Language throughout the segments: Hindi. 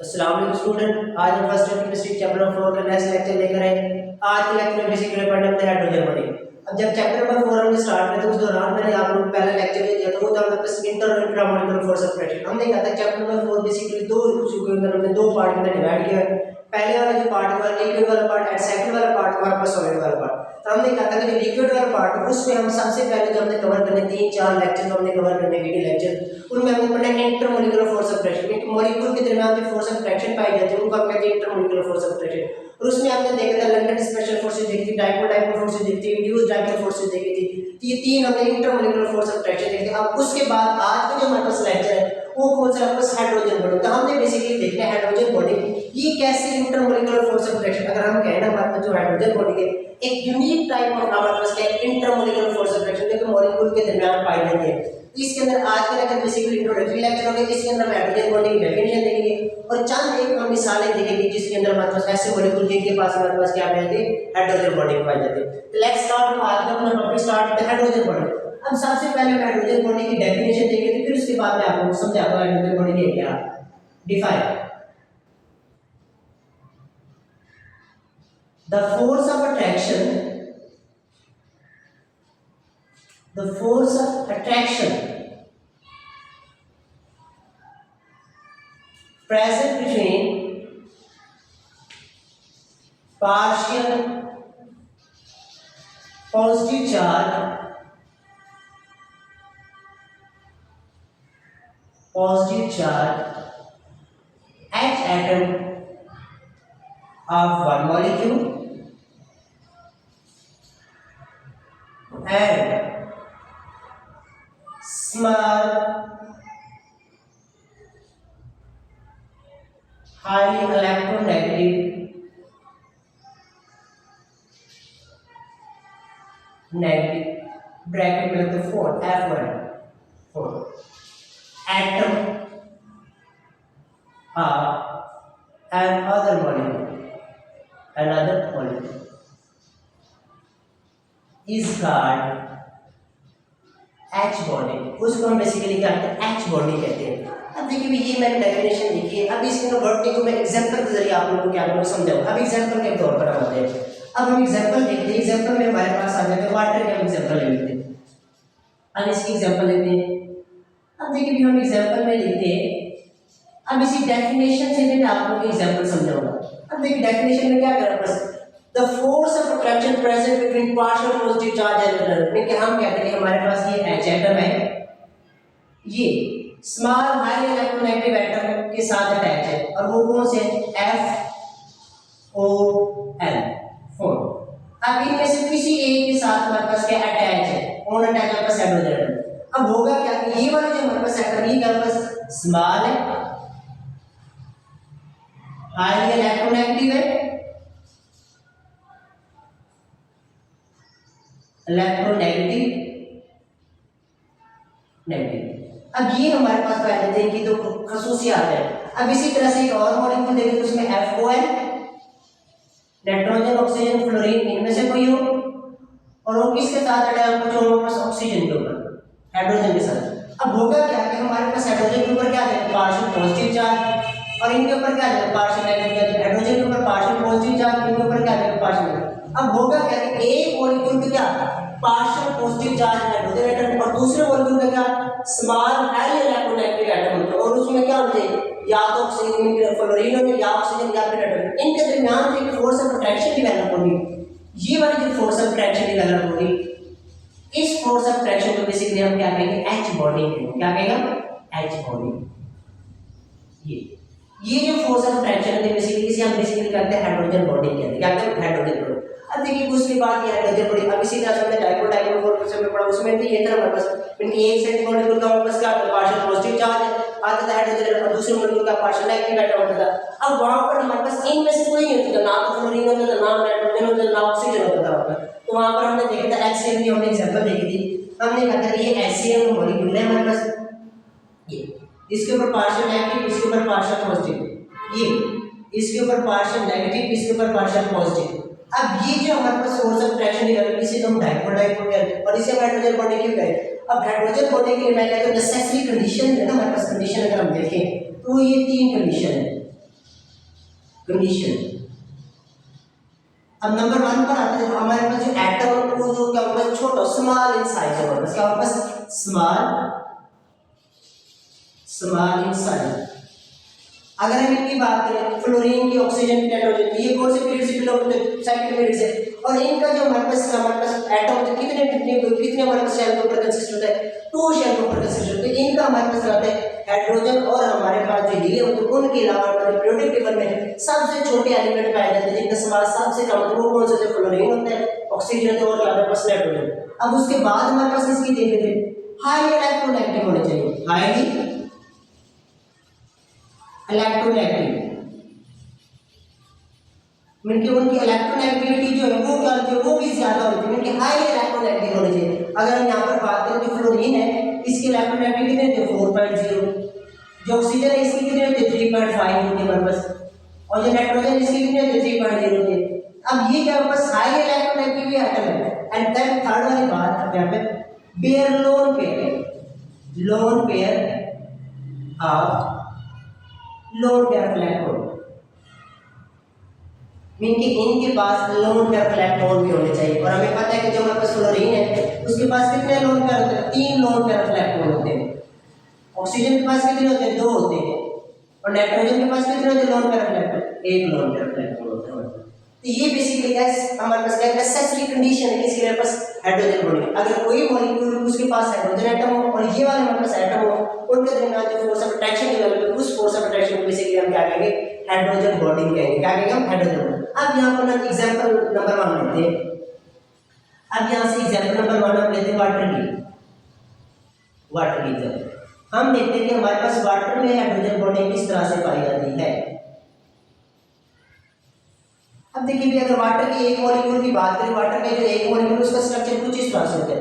अस्सलाम वालेकुम स्टूडेंट, आज हम first year chemistry chapter number 4 का नेक्स्ट लेक्चर लेकर आए। आज के लेक्चर में बेसिकली पढ़ने वाले हाइड्रोजन बॉन्डिंग। अब जब चैप्टर नंबर 4 हमने स्टार्ट किया तो उस दौरान मैंने आप लोगों को पहला लेक्चर दिया था, वो था हमारे पास इंटर और इंट्रामोलिकुलर फोर्स ऑफ अट्रैक्शन। हमने कहा था चैप्टर नंबर 4 बेसिकली दो इशू के अंदर हमने दो पार्ट में डिवाइड किया है। पहले वाला जो पार्ट हुआ लिक्विड वाला पार्ट एंड सेकंड वाला पार्ट हमारे पास सॉलिड वाला पार्ट। तो हमने कहा था कि जो लिक्विड वाला पार्ट है उसमें हम सबसे पहले जो हमने कवर करने 3-4 लेक्चर हमने कवर करने वीडियो लेक्चर उनमें हमने पढ़ा इंटरमोलिकुलर फोर्स ऑफ अट्रैक्शन। एक मॉलिक्यूल के दरमियान जो फोर्स ऑफ अट्रैक्शन पाई जाती है उनको हम कहते हैं इंटरमोलिकुलर फोर्स ऑफ अट्रैक्शन। और उसमें हमने देखा था लंडन स्पेशल फोर्सेस देखी थी, डाइपोल फोर्सेस देखी थी, इंड्यूस्ड डाइपोल फोर्सेस देखी थी। ये तीन हमने इंटरमोलिकुलर फोर्स ऑफ अट्रैक्शन देखी थी। अब उसके बाद आज का जो हमारे पास लेक्चर है वो कौन सा आपका हाइड्रोजन बॉन्डिंग। तो हमने बेसिकली देखना है हाइड्रोजन बॉन्डिंग ये कैसे इंटरमोलिकुलर फोर्स ऑफ अट्रैक्शन। अगर हम कहें ना हमारे पास जो हाइड्रोजन बॉन्डिंग है एक यूनिक टाइप ऑफ हमारे पास क्या है इंटरमोलिकुलर फोर्स ऑफ अट्रैक्शन जो मॉलिक्यूल के दरमियान पाई जाती है। इसके अंदर आज का लेक्चर बेसिकली इंट्रोडक्टरी लेक्चर होगा। इसके अंदर हम हाइड्रोजन बॉन्डिंग की डेफिनेशन देखेंगे और चंद एक हम मिसालें देखेंगे जिसके अंदर हमारे पास ऐसे मॉलिक्यूल जिनके पास हमारे पास क्या पाई जाती है हाइड्रोजन बॉन्डिंग पाई जाती है। तो लेट्स स्टार्ट आज का अपना टॉपिक स्टार्ट करते हैं हाइड्रोजन बॉन्डिंग। अब सबसे पहले मैं हाइड्रोजन बॉन्डिंग की डेफिनेशन देखेंगे तो फिर उसके बाद मैं आपको समझाता हूं हाइड्रोजन बॉन्डिंग क्या define. The force of attraction present between partial positive charge H atom of one molecule and small highly electronegative bracket में लगता है 4 F1 atom of another molecule is called H bonding। उसको हम बेसिकली क्या कहते हैं H bonding कहते हैं। अब देखिए ये मैंने डेफिनेशन लिखी है। अब इसके अंदर वर्ड को मैं एग्जांपल के जरिए आप लोगों को क्या करूंगा समझाऊंगा। अब एग्जांपल के तौर पर आते हैं। अब हम एग्जांपल देखते हैं। एग्जांपल में हमारे पास आ जाता है वाटर का एग्जांपल लेते हैं। अब इसकी एग्जांपल लेते हैं। अब देखिए भी हम एग्जांपल में लिखते हैं। अब इसी डेफिनेशन से मैं आप लोगों को एग्जांपल समझाऊंगा। अब देखिए डेफिनेशन में क्या कर रहा है The force of attraction present between partial positive charge and electron में क्या हम कहते हैं हमारे पास ये H एटम है, ये स्मॉल हाई इलेक्ट्रोनेगेटिव एटम के साथ अटैच है और वो कौन से FOL 4। अब इनमें से किसी एक के साथ हमारे पास क्या अटैच है कौन अटैच है आपका हाइड्रोजन। अब होगा क्या कि ये वाला जो हमारे पास एटम ये हमारे पास स्मॉल है हाई इलेक्ट्रोनेगेटिव है नेगेटिव। अब ये हमारे पास पाए जाते हैं कि तो खसूसियात है। अब इसी तरह से एक और मॉलिक्यूल देखें तो उसमें FON नाइट्रोजन ऑक्सीजन फ्लोरीन इनमें से कोई हो और वो किसके साथ अटैच है जो हमारे पास ऑक्सीजन के ऊपर हाइड्रोजन के साथ। अब होगा क्या कि हमारे पास हाइड्रोजन के ऊपर क्या है पार्शियल पॉजिटिव चार्ज और इनके ऊपर क्या है पार्शियल नेगेटिव चार्ज। हाइड्रोजन के ऊपर पार्शियल पॉजिटिव चार्ज इनके ऊपर क्या है पार्शियल। अब होगा क्या कि एक मॉलिक्यूल में क्या partial positive charge hydrogen atom और दूसरे मॉलिक्यूल में क्या स्मॉल हाई इलेक्ट्रोनेगेटिव एटम होता है और उसमें क्या होते हैं या तो ऑक्सीजन फ्लोरीन होंगे या ऑक्सीजन या फिर हाइड्रोजन। इनके दरमियान जो फोर्स ऑफ अट्रैक्शन डेवलप होगी ये वाली जो फोर्स ऑफ अट्रैक्शन डेवलप होगी इस फोर्स ऑफ अट्रैक्शन को बेसिकली हम क्या कहेंगे H बॉन्डिंग कहेंगे। क्या कहेंगे H बॉन्डिंग। ये जो फोर्स ऑफ अट्रैक्शन है बेसिकली इसे हम बेसिकली करते हैं हाइड्रोजन बॉन्डिंग कहते हैं। क्या कहते हैं हाइड्रोजन बॉन्डिंग। अब देखिए उसके बाद ये हाइड्रोजन बॉन्डिंग। अब इसी तरह से हमने डाइपोल फोर्स में पढ़ा उसमें तो ये था हमारे पास इनके एक साइड मॉलिक्यूल का हमारे पास क्या पार्शियल पॉजिटिव चार्ज आता था हाइड्रोजन और दूसरे मॉलिक्यूल का पार्शियल नेगेटिव एटम होता था। अब वहां पर हमारे पास इनमें से कोई नहीं होता ना तो फ्लोरीन होता था ना नाइट्रोजन होता था ना ऑक्सीजन होता था वहां पर। तो वहां पर हमने देखा था HCl की हमने एग्जांपल देखी थी। हमने कहा था ये HCl का मॉलिक्यूल है हमारे पास ये इसके ऊपर पार्शियल नेगेटिव इसके ऊपर पार्शियल पॉजिटिव ये इसके ऊपर पार्शियल नेगेटिव इसके ऊपर पार्शियल पॉजिटिव। अब ये जो हमारे पास फोर्स ऑफ अट्रैक्शन डेवलप इसे तो हम डाइपोल कहते हैं और इसे हाइड्रोजन बॉन्डिंग क्यों कहते हैं। अब हाइड्रोजन बॉन्डिंग के लिए मैं कहता हूं नेसेसरी कंडीशन है ना हमारे पास कंडीशन अगर हम देखें तो ये तीन कंडीशन है। कंडीशन। अब नंबर 1 पर आते हैं, हमारे पास जो एटम को जो क्या होगा, छोटा स्मॉल इन साइज है, हमारे पास क्या होगा, स्मॉल इन साइज। अगर हम इनकी बात करें, फ्लोरीन की, ऑक्सीजन की, नाइट्रोजन की, ये कौन से पीरियड से बिलोंग करते हैं, सेकंड पीरियड से। और इनका जो हमारे पास एटम होते हैं, कितने हमारे पास शेल के ऊपर कंसिस्ट होता है, 2 शेल के ऊपर कंसिस्ट होते हैं। इनका हमारे पास रहता है हाइड्रोजन, और हमारे पास जो हीलियम होते हैं उनके अलावा पीरियोडिक टेबल में सबसे छोटे एलिमेंट पाए जाते हैं जिनका समाज सबसे कम होता है, वो कौन से होते हैं, फ्लोरीन होता है, ऑक्सीजन होता है, और हमारे पास नाइट्रोजन। अब उसके बाद हमारे पास इसकी देख लेते हैं, हाईली इलेक्ट्रोनेगेटिव होने चाहिए, हाईली इलेक्ट्रोनेगेटिव, उनकी इलेक्ट्रोनेगेटिविटी जो है वो क्या होती है, वो भी ज्यादा होती है, उनकी हाईली इलेक्ट्रोनेगेटिव होनी चाहिए। अगर हम यहाँ पर बात करें, जो फ्लोरीन है इसकी इलेक्ट्रोनेगेटिविटी कितनी होती है, 4.0, जो ऑक्सीजन है इसकी कितनी होती है, 3.5 होती है हमारे पास, और जो नाइट्रोजन इसकी कितनी होती है, 3.0 होती है। अब ये क्या हमारे पास हाईली इलेक्ट्रोनेगेटिव एटम है। एंड देन थर्ड वाली बात यहाँ पे pair, lone pair of lone pair electron, इनके पास लोन पेयर इलेक्ट्रॉन भी होने चाहिए। और हमें पता है कि जो हमारे पास फ्लोरीन है उसके पास कितने लोन पेयर होते हैं, 3 लोन पेयर इलेक्ट्रॉन होते हैं। ऑक्सीजन के पास कितने होते हैं, 2 होते हैं। और नाइट्रोजन के पास कितने होते हैं, lone pair electron, 1 lone pair electron होता है। तो ये बेसिकली हमारे पास क्या नेसेसरी कंडीशन है किसके पास, हाइड्रोजन बॉन्डिंग। अगर कोई मॉलिक्यूल उसके पास हाइड्रोजन एटम हो और ये वाले हमारे पास एटम हो, उनके दरमियान जो फोर्स ऑफ अट्रैक्शन डेवलप है, उस फोर्स ऑफ अट्रैक्शन को बेसिकली हम क्या कहेंगे, हाइड्रोजन बॉन्डिंग कहेंगे। क्या कहेंगे हम, हाइड्रोजन बॉन्डिंग। अब यहाँ पर ना एग्जांपल नंबर 1 लेते हैं। अब यहाँ से एग्जांपल नंबर 1 हम लेते हैं वाटर की एग्जांपल। हम देखते हैं कि हमारे पास वाटर में हाइड्रोजन बॉन्डिंग किस तरह से पाई जाती है। अब देखिए भी, अगर वाटर के एक मॉलिक्यूल की बात करें, वाटर के जो एक मॉलिक्यूल उसका स्ट्रक्चर कुछ इस तरह से होता है।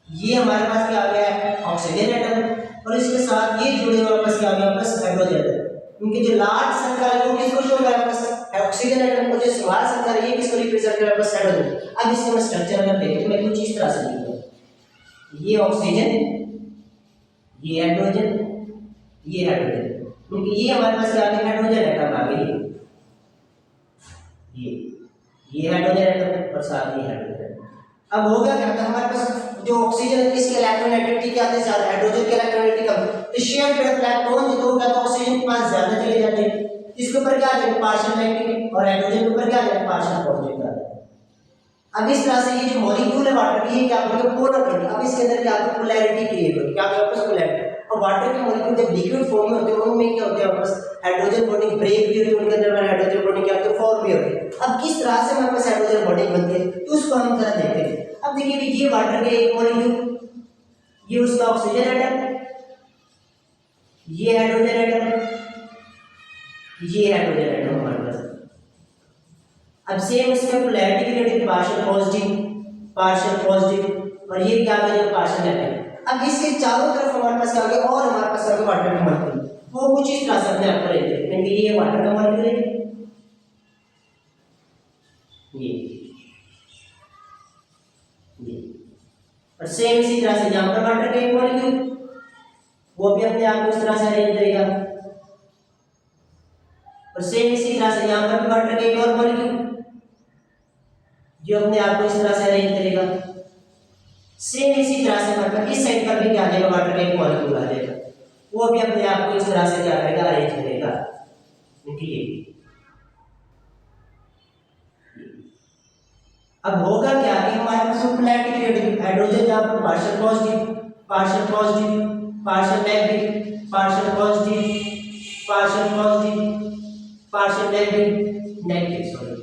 ये हमारे पास क्या आ गया है, ऑक्सीजन एटम, और इसके साथ ये जुड़े हुए पास क्या आ गया, प्लस हाइड्रोजन एटम। उनके जो लार्ज सर्कल है वो किसको शो कर रहा है, प्लस ऑक्सीजन एटम को, जो स्मॉल सर्कल है ये किसको रिप्रेजेंट कर रहा है, प्लस हाइड्रोजन। अब इसका मैं स्ट्रक्चर अगर देखें तो मैं कुछ इस तरह से लिखूंगा, ये ऑक्सीजन, ये हाइड्रोजन, ये हाइड्रोजन, क्योंकि ये हमारे पास क्या आ गया, हाइड्रोजन एटम आ गई। ये हाइड्रोजन एटम और साथ ही हाइड्रोजन। अब होगा क्या था, हमारे पास जो ऑक्सीजन है इसकी इलेक्ट्रोनेगेटिविटी क्या है, ज्यादा, हाइड्रोजन की इलेक्ट्रोनेगेटिविटी कम। तो शेयर पेयर इलेक्ट्रॉन जो होगा तो ऑक्सीजन के पास ज्यादा चले जाते हैं, इसके ऊपर क्या आ जाएगा, पार्शियल नेगेटिव, और हाइड्रोजन के ऊपर क्या आ जाएगा, पार्शियल पॉजिटिव आ जाएगा। अब इस तरह से ये जो मॉलिक्यूल है वाटर की, ये क्या होगा, पोलर बनेगा। अब इसके अंदर क्या होगा, पोलैरिटी क्रिएट होगी, क्या होगा, पोलैरिटी। और वाटर के मॉलिक्यूल जब लिक्विड फॉर्म में होते हैं उनमें क्या होता है, वापस हाइड्रोजन बॉन्डिंग ब्रेक भी होती है, उनके अंदर हाइड्रोजन बॉन्डिंग क्या होती है, फॉर्म भी होती है। अब किस तरह से हमारे पास हाइड्रोजन बॉन्डिंग बनती है तो उसको हम जरा देखते हैं। अब देखिए भी, ये वाटर के एक मॉलिक्यूल, ये उसका ऑक्सीजन एटम, ये हाइड्रोजन एटम, ये हाइड्रोजन एटम हमारे पास। अब सेम इसमें पोलैरिटी क्रिएट, पार्शियल पॉजिटिव, और ये क्या है, पार्शियल नेगेटिव। अब इसके चारों तरफ हमारे पास क्या हो गया, और हमारे पास क्या वाटर का मॉलिक्यूल, वो कुछ इस तरह से अपने आप करेंगे, क्योंकि ये वाटर का मॉलिक्यूल है, ये और सेम इसी तरह से यहाँ पर वाटर का एक मॉलिक्यूल, वो भी अपने आप को इस तरह से अरेंज करेगा। और सेम इसी तरह से यहाँ पर भी वाटर का एक और मॉलिक्यूल जो अपने आप को इस तरह से अरेंज करेगा। सेम इसी तरह से मतलब इस साइड पर भी क्या आ जाएगा, वाटर का एक मॉलिक्यूल आ जाएगा, वो भी अपने आप को इस तरह से क्या करेगा, अरेंज करेगा। देखिए अब होगा क्या कि हमारे पास पोलैरिटी क्रिएट होगी, हाइड्रोजन जहाँ पर partial positive, partial negative, partial negative, partial negative, sorry,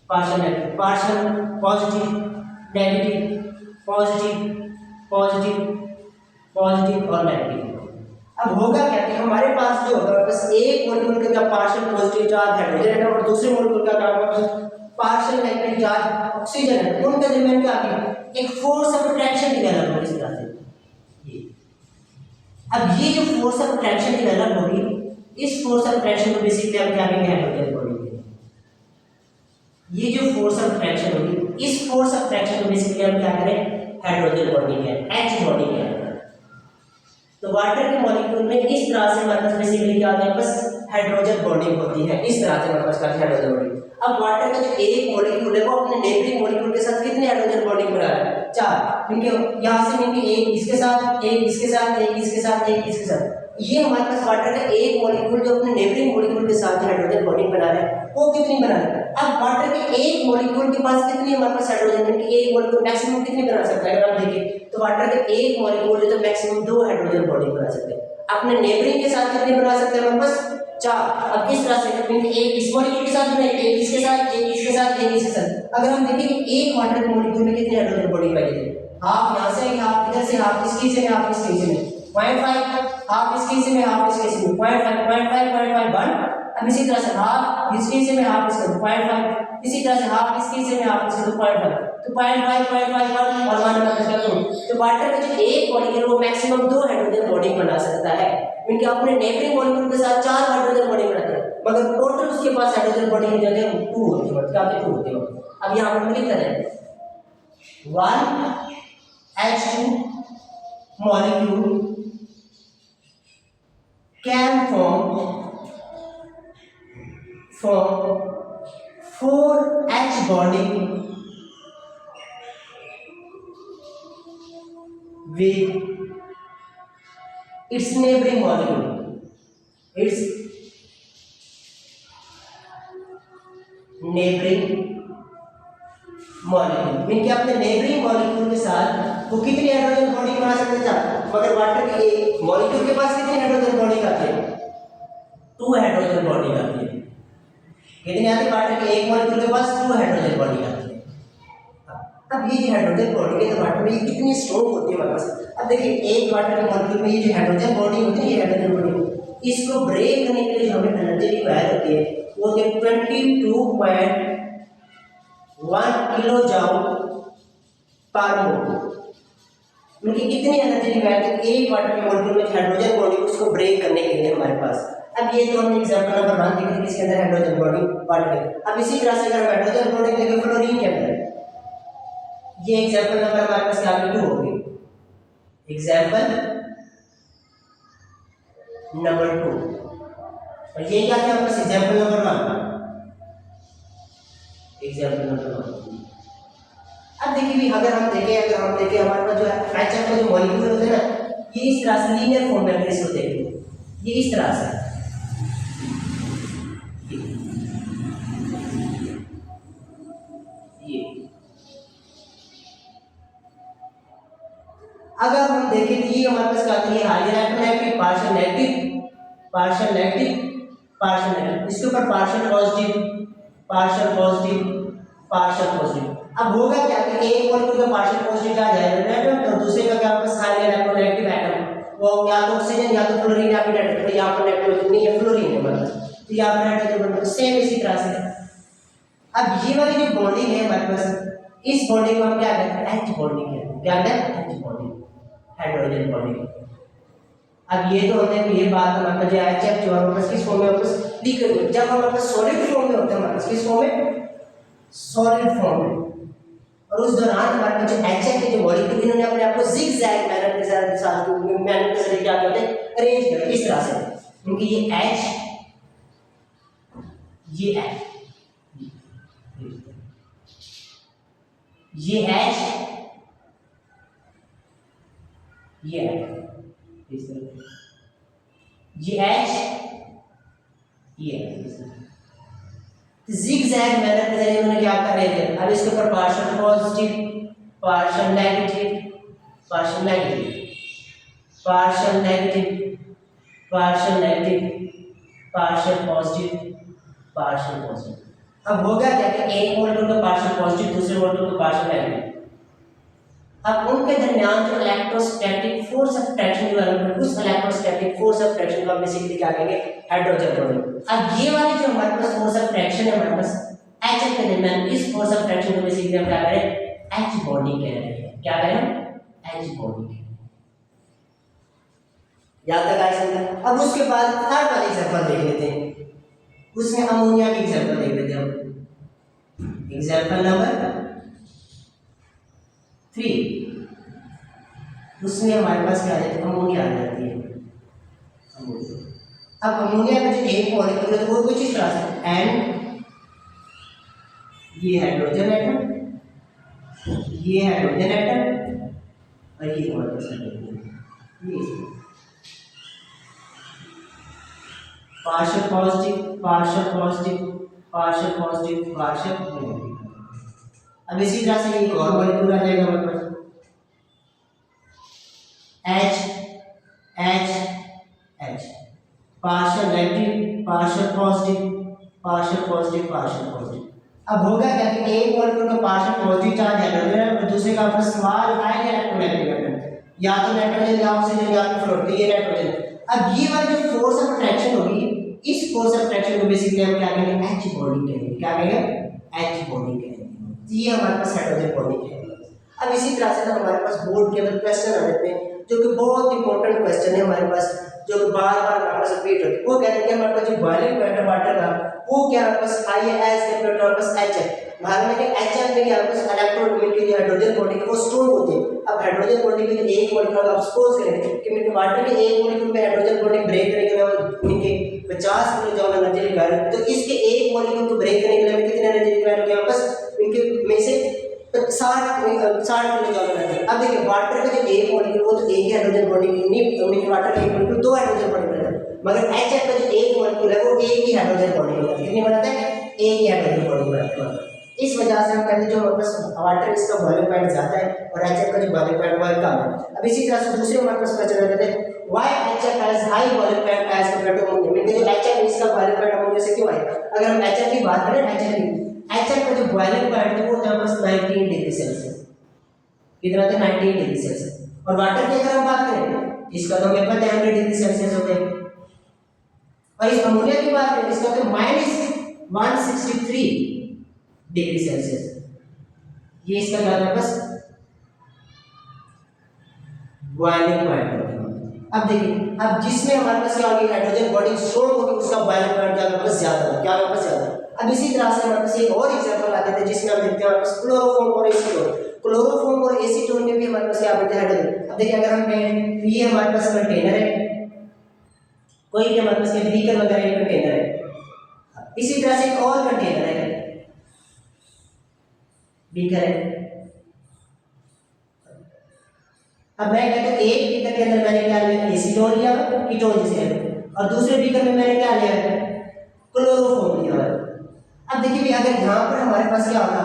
partial negative, partial positive, negative, positive और नेगेटिव। अब होगा क्या कि हमारे पास जो होगा बस एक मॉलिक्यूल का पार्शियल पॉजिटिव चार्ज हाइड्रोजन है और दूसरे मॉलिक्यूल का क्या पार्शियल नेगेटिव चार्ज ऑक्सीजन है, उनके दरमियान क्या है, एक फोर्स ऑफ अट्रैक्शन डेवलप होगी इस तरह से। ये अब ये जो फोर्स ऑफ अट्रैक्शन डेवलप होगी, इस फोर्स ऑफ अट्रैक्शन को बेसिकली हम क्या कहेंगे, हाइड्रोजन बॉन्डिंग। ये जो फोर्स ऑफ अट्रैक्शन होगी, इस फोर्स ऑफ अट्रैक्शन को बेसिकली हम क्या करें, हाइड्रोजन बॉन्डिंग है, H बॉन्डिंग है। तो वाटर के मॉलिक्यूल में इस तरह से हमारे पास बेसिकली क्या होता है, बस हाइड्रोजन बॉन्डिंग होती है। इस तरह से हमारे पास हाइड्रोजन बॉन्डिंग। अब वाटर का जो एक मॉलिक्यूल है वो अपने नेबरिंग मॉलिक्यूल के साथ कितने हाइड्रोजन बॉन्डिंग बना रहा है? 4। इनके यहाँ से इनके एक इसके साथ, एक इसके साथ, एक इसके साथ, एक इसके साथ। ये हमारे पास वाटर का एक मॉलिक्यूल जो अपने नेबरिंग मॉलिक्यूल के साथ हाइड्रोजन बॉन्डिंग बना रहा है वो कितनी बना रहा है? अब वाटर के एक मॉलिक्यूल के पास कितनी हमारे पास हाइड्रोजन बॉन्डिंग की एक मॉलिक्यूल मैक्सिमम कितनी बना सकता है? अगर आप देखें तो वाटर के एक मॉलिक्यूल जो तो मैक्सिमम 2 हाइड्रोजन बॉन्डिंग बना सकते हैं। अपने नेबरिंग के साथ कितनी बना सकते हैं हमारे पास? 4। अब किस तरह से? एक इस मॉलिक्यूल के साथ बने, एक इसके साथ, एक इसके साथ, एक इसके साथ। अगर हम देखें कि एक वाटर के मॉलिक्यूल में कितनी हाइड्रोजन बॉन्डिंग पाई जाती है? हाफ यहाँ से, हाफ इधर से, हाफ इसके से, हाफ इसके से में 0.5, हाफ इसके से में, हाफ इसके से में 0.5, 0.5, 0.5, 1। अब इसी तरह से हाफ इसके से में, हाफ इसके 0.5, इसी तरह से हाफ इसके से में, हाफ इसके 0.5, तो 0.5, 0.5, 1 और 1 का 2। तो वाटर का जो एक मॉलिक्यूल वो मैक्सिमम 2 हाइड्रोजन बॉन्डिंग बना सकता है। इनके अपने नेबरिंग मॉलिक्यूल के साथ 4 हाइड्रोजन बॉन्डिंग बनाते हैं, मगर टोटल उसके पास हाइड्रोजन बॉन्डिंग हो जाते हैं 2 होते हैं। क्या 2 होते हैं? अब यहाँ पर लिख करें 1H2 molecule can form 4H bonding with its neighboring molecule. Its neighboring molecule mean कि अपने नेबरिंग मॉलिक्यूल के साथ वो कितनी हाइड्रोजन बॉन्डिंग बना सकते हैं? मगर वाटर के एक मॉलिक्यूल के पास कितनी हाइड्रोजन बॉन्डिंग आती है? 2 हाइड्रोजन बॉन्डिंग आती है। कितनी आती है? वाटर के एक मॉलिक्यूल के पास 2 हाइड्रोजन बॉन्डिंग आती है। अब ये जो हाइड्रोजन बॉन्डिंग है तो वाटर में ये कितनी स्ट्रॉन्ग होती है हमारे पास? अब देखिए एक वाटर के मॉलिक्यूल में ये जो हाइड्रोजन बॉन्डिंग होती है, ये हाइड्रोजन बॉन्डिंग, इसको ब्रेक करने के लिए जो हमें एनर्जी रिक्वायर होती है वो होती है 22.1 किलो जूल पर मोल। उनकी कितनी एनर्जी रिक्वायर है एक वाटर के मॉलिक्यूल में हाइड्रोजन बॉन्डिंग उसको ब्रेक करने के लिए हमारे पास? अब ये तो हमने एग्जांपल नंबर 1 देखा इसके अंदर हाइड्रोजन बॉन्डिंग वाटर के। अब इसी तरह से अगर हाइड्रोजन बॉन्डिंग देखें फ्लोरीन के अंदर, ये एग्जांपल नंबर हमारे पास क्या 2 हो गई। एग्जांपल नंबर 2 और ये क्या था हमारे पास? Example number 1। Example number 1। अब देखिए भी अगर हम देखें हमारे पास जो है एचएफ का जो मॉलिक्यूल होते हैं ना, ये इस तरह से लीनियर फॉर्म में प्लेस होते हैं। ये इस तरह से ये अगर हम देखें तो ये हमारे पास क्या आता है? Hydrogen atom negative, partial negative, partial negative, partial negative, इसके ऊपर partial positive, partial positive, partial positive. अब होगा क्या कि एक मॉलिक्यूल का पार्शियल पॉजिटिव आ जाएगा एटम, तो दूसरे का क्या होगा? हाइड्रोजन एटम नेगेटिव एटम, वो या तो ऑक्सीजन या तो फ्लोरीन या फिर नाइट्रोजन। तो यहाँ पर नाइट्रोजन नहीं है, फ्लोरीन है मतलब, तो यहाँ पर नाइट्रोजन बन सेम इसी तरह से। अब ये वाली जो बॉन्डिंग है हमारे पास, इस बॉन्डिंग को हम क्या कहते हैं? एच बॉन्डिंग कहते हैं। क्या कहते हैं? H bonding, hydrogen bonding. अब ये तो हमने ये बात हमारे पास जो एचएफ जो हमारे पास किस फॉर्म में वापस लिख रहे हैं, जब हमारे पास सॉलिड फॉर्म में होता है, हमारे पास किस फॉर्म में? सॉलिड फॉर्म में। और उस दौरान हमारे पास जो एचएफ के जो मॉलिक्यूल इन्होंने अपने आप को जिगजैग मैनर के साथ मैनर के जरिए क्या करते हैं? अरेंज करते इस तरह से, क्योंकि ये एच, ये एच, ये एच, ये इस तरह, ये एच, ये जिगजैग मैनर के जरिए उन्होंने क्या कर रहे थे? अब इसके ऊपर partial positive, partial negative, partial negative, partial negative, partial negative, partial positive, partial positive. अब होगा क्या कि एक मॉलिक्यूल का पार्शियल पॉजिटिव, दूसरे मॉलिक्यूल का पार्शियल नेगेटिव, अब उनके दरमियान जो electrostatic force of attraction develop है, उस इलेक्ट्रोस्टैटिक फोर्स ऑफ अट्रैक्शन को हम बेसिकली क्या कहेंगे? Hydrogen bonding. अब ये वाली जो हमारे पास फोर्स ऑफ अट्रैक्शन है हमारे पास एच के दरमियान, इस फोर्स ऑफ अट्रैक्शन को बेसिकली हम क्या करें? एच बॉन्डिंग कह रहे हैं। क्या करें? H bonding. याद तक आया समझ? अब उसके बाद थर्ड वाली एग्जांपल देख लेते हैं, उसमें अमोनिया की एग्जांपल देख लेते हैं हम। एग्जांपल नंबर 3, उसमें हमारे पास क्या आ जाती है? अमोनिया आ जाती है। अमोनिया अब अमोनिया का जो एक मॉलिक्यूल है वो कुछ इस तरह से N, ये हाइड्रोजन एटम, ये हाइड्रोजन एटम और ये हमारे पास हाइड्रोजन, ये partial positive partial positive partial positive partial negative. अब इसी तरह से एक और मॉलिक्यूल आ जाएगा हमारे पास H H partial negative partial positive partial positive partial positive. अब होगा क्या कि एक मॉलिक्यूल का पार्शियल पॉजिटिव चार्ज है और दूसरे का अपना स्मॉल आयन इलेक्ट्रोनेगेटिव, या तो नाइट्रोजन या ऑक्सीजन या फिर फ्लोरीन, ये नाइट्रोजन। अब ये वाली जो फोर्स ऑफ अट्रैक्शन होगी, इस फोर्स ऑफ अट्रैक्शन को बेसिकली हम क्या कहेंगे, H बॉडी कहेंगे। क्या कहेंगे, H बॉडी कहेंगे। ये हमारे पास हाइड्रोजन बॉडी कहेंगे। अब इसी तरह से ना हमारे पास बोर्ड के अंदर क्वेश्चन आ जाते हैं जो कि बहुत इंपॉर्टेंट क्वेश्चन है हमारे पास, जो कि बार-बार हमारे पास रिपीट होते हैं। वो कहते हैं कि हमारे पास जो बॉइलिंग पॉइंट है वाटर का वो क्या हमारे पास हाई है एज कंपेयर टू हमारे पास H है। मान लें कि H में क्या हमारे पास इलेक्ट्रॉन मिलके जो हाइड्रोजन बॉडी के वो स्ट्रांग होते हैं। अब हाइड्रोजन बॉडी के लिए एक मॉलिक्यूल आप सपोज करें कि मेरे वाटर के एक मॉलिक्यूल में हाइड्रोजन बॉडी ब्रेक करने के लिए इनके 50 किलो जूल एनर्जी रिक्वायर्ड है, तो इसके एक मॉलिक्यूल को ब्रेक करने के लिए कितनी एनर्जी रिक्वायर्ड होगी वापस इनके में से 60 किलो जूल एनर्जी। अब देखिए वाटर का जो एक मॉलिक्यूल वो तो एक ही हाइड्रोजन बॉडी नहीं, वाटर का एक मॉलिक्यूल दो हाइड्रोजन बॉडी बनाता है, मगर HF का जो एक मॉलिक्यूल है वो एक ही हाइड्रोजन बॉडी बनाता है। कितनी बनाता है, एक ही हाइड्रोजन बॉडी बनाता है। इस वजह से हम कहते हैं जो हमारे पास वाटर इसका बॉइलिंग पॉइंट ज्यादा है और HF का जो बॉइलिंग पॉइंट वो कम है। अब इसी तरह से दूसरे हमारे पास क्वेश्चन कहते हैं why HF has high boiling point as compare to ammonia, means जो HF इसका बॉइलिंग पॉइंट अमोनिया से क्यों है। अगर हम HF की बात करें, HF का जो बॉइलिंग पॉइंट है वो है बस 19 डिग्री सेल्सियस, कितना था 19 डिग्री सेल्सियस। और वाटर की अगर हम बात करें इसका तो हमें पता है 100 डिग्री सेल्सियस होता है। और इस अमोनिया की बात करें इसका तो -163 डिग्री सेल्सियस, ये इसका क्या है बस बॉइलिंग पॉइंट होता है। अब देखिए, अब जिसमें हमारे पास क्या होगी हाइड्रोजन बॉडी स्ट्रांग होगी उसका बॉइलिंग पॉइंट क्या होगा ज्यादा होगा, क्या होगा ज्यादा। अब इसी तरह से हमारे पास एक और एग्जांपल आते थे जिसमें हम देखते हैं हमारे पास क्लोरोफॉर्म और एसीटोन। क्लोरोफॉर्म और एसीटोन में भी हमारे पास क्या बनता है हाइड्रोजन। अब देखिए अगर हम कहें ये हमारे पास कंटेनर है, कोई भी हमारे पास बीकर वगैरह एक कंटेनर है, इसी तरह से एक और कंटेनर है बीकर है। अब मैं कहता हूं एक बीकर के अंदर मैंने क्या लिया एसीटोन लिया कीटोन जिसे, और दूसरे बीकर में मैंने क्या लिया क्लोरोफॉर्म लिया। अब देखिए भी अगर यहां पर हमारे पास क्या होगा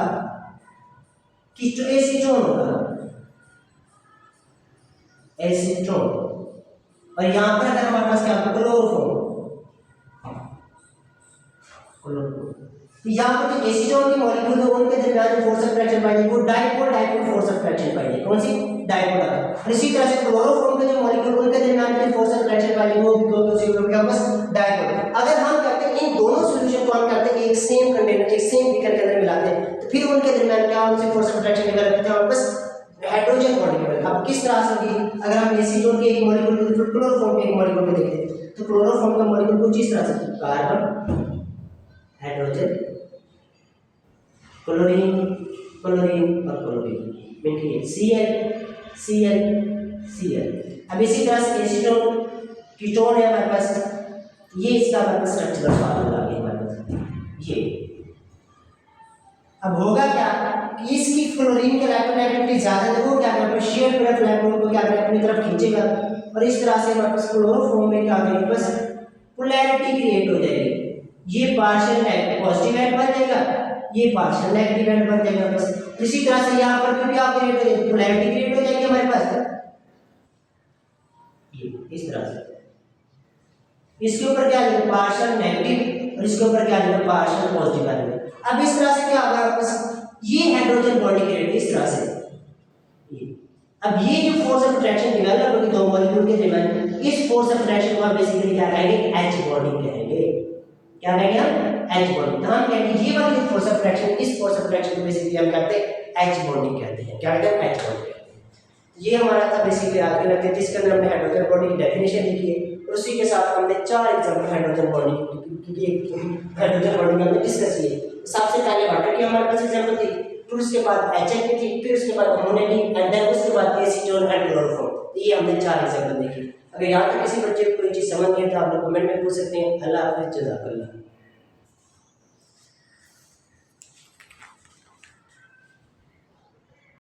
एसीटोन होगा एसीटोन, और यहां पर अगर हमारे पास क्या होगा क्लोरोफॉर्म। यहाँ पर जो एसीटोन के मॉलिक्यूल है उनके दरमियान जो फोर्स ऑफ अट्रैक्शन पाएंगे वो डाइपोल फोर्स ऑफ अट्रैक्शन पाएंगे, कौन सी डाइपोल। और इसी तरह से क्लोरोफॉर्म के जो मॉलिक्यूल उनके दरमियान जो फोर्स ऑफ अट्रैक्शन पाएंगे वो भी बस डाइपोल। अगर हम कहते हैं इन दोनों सॉल्यूशन को हम कहते हैं एक सेम कंटेनर एक सेम बीकर के अंदर मिलाते हैं तो फिर उनके दरमियान क्या उनसे फोर्स ऑफ अट्रैक्शन डेवलप होता है बस हाइड्रोजन बॉन्ड। अब किस तरह से होगी, अगर हम एसीटोन के एक मॉलिक्यूल को फिर क्लोरोफॉर्म के एक मॉलिक्यूल को देखते तो क्लोरोफॉर्म का मॉलिक्यूल कुछ इस तरह से कार्बन हाइड्रोजन क्लोरीन क्लोरीन और क्लोरीन मिलके Cl। अब इसी तरह से एसीटोन कीटोन है हमारे पास, ये इसका हमारे पास स्ट्रक्चरल फार्मूला है हमारे पास ये। अब होगा क्या कि इसकी क्लोरीन के इलेक्ट्रोनेगेटिविटी ज्यादा है, वो क्या करेगा शेयर प्रेफ इलेक्ट्रॉन को क्या करेगा अपनी तरफ खींचेगा, और इस तरह से हमारे पास क्लोरोफॉर्म में क्या होगी बस पोलैरिटी क्रिएट हो जाएगी। ये पार्शियल पॉजिटिव एंड बन जाएगा, ये पार्शियल नेगेटिव एंड बन जाएगा बस। इसी तरह से यहाँ पर भी क्या क्रिएट हो जाएगी पोलैरिटी क्रिएट हो जाएगी हमारे पास ये इस तरह से। इसके ऊपर क्या लिखा पार्शियल नेगेटिव और इसके ऊपर क्या लिखा पार्शियल पॉजिटिव आएगा। अब इस तरह से क्या होगा आपके पास ये हाइड्रोजन बॉन्ड क्रिएट इस तरह से ये। अब ये जो फोर्स ऑफ अट्रैक्शन डेवलप होगी दो मॉलिक्यूल के दरमियान, इस फोर्स ऑफ अट्रैक्शन को हम बेसिकली क्या कहेंगे H बॉन्ड कहेंगे। क्या कहेंगे हम H बॉन्ड। तो हम कहेंगे ये वाली फोर्स ऑफ अट्रैक्शन इस फोर्स ऑफ अट्रैक्शन को बेसिकली हम कहते हैं H बॉन्ड कहते हैं। क्या कहते हैं H बॉन्ड कहते हैं। ये हमारा था बेसिकली आज के लेक्चर जिसके अंदर हमने हाइड्रोजन बॉन्ड की डेफिनेशन लिखी है और उसी के साथ हमने 4 एग्जांपल हाइड्रोजन बॉन्ड की हाइड्रोजन बॉन्ड में हमने डिस्कस किए। सबसे पहले वाटर की हमारे पास एग्जांपल थी, फिर उसके बाद HF की थी, फिर उसके बाद अमोनिया की, एंड देन उसके बाद एसीटोन एंड क्लोरोफॉर्म। ये हमने 4 एग्जांपल देखे। अगर यहाँ तक किसी बच्चे को कोई चीज़ समझ नहीं है तो आप लोग कमेंट में पूछ सकते हैं। अल्लाह हाफिज़, जज़ाकल्लाह।